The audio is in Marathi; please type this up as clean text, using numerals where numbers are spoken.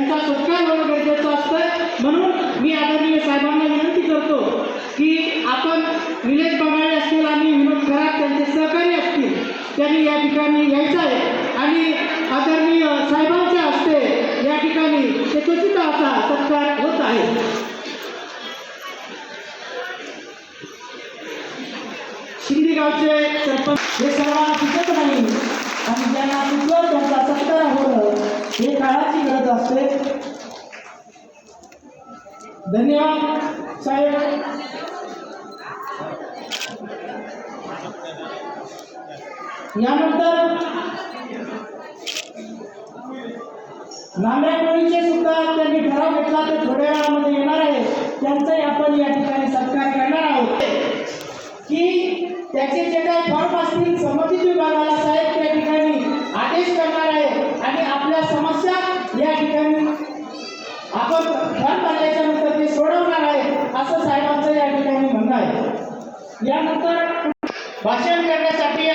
त्यांचा सत्कार होणं गरजेचं असतं. म्हणून मी आदरणीय साहेबांना विनंती करतो की आपण निलेश बगाळे असतील आणि विनोद खरात त्यांचे सहकारी असतील, त्यांनी या ठिकाणी यायचं आहे आणि आदरणीय साहेबांच्या हस्ते या ठिकाणी एकत्रित असा सत्कार होत आहे. शिंदे गावचे सरपंच हे सर्वांना दिसत नाही आणि ज्यांना सुचवत त्यांचा सत्कार होणं हे काळाची गरज असते. धन्यवाद साहेब. यानंतर नांद्याकोळीचे सुद्धा त्यांनी ठराव घेतला ते थोड्या वेळामध्ये येणार आहे. त्यांचाही आपण या ठिकाणी सत्कार करणार आहोत की त्याचे जे काही फॉर्म असतील संबंधित विभागाला साहेब त्या ठिकाणी आदेश करणार आहे आणि आपल्या समस्या या ठिकाणी आपण फॉर्म भरल्याच्या नंतर ते सोडवणार आहे असं साहेबांचं या ठिकाणी म्हणणं आहे. यानंतर भाषण करण्यासाठी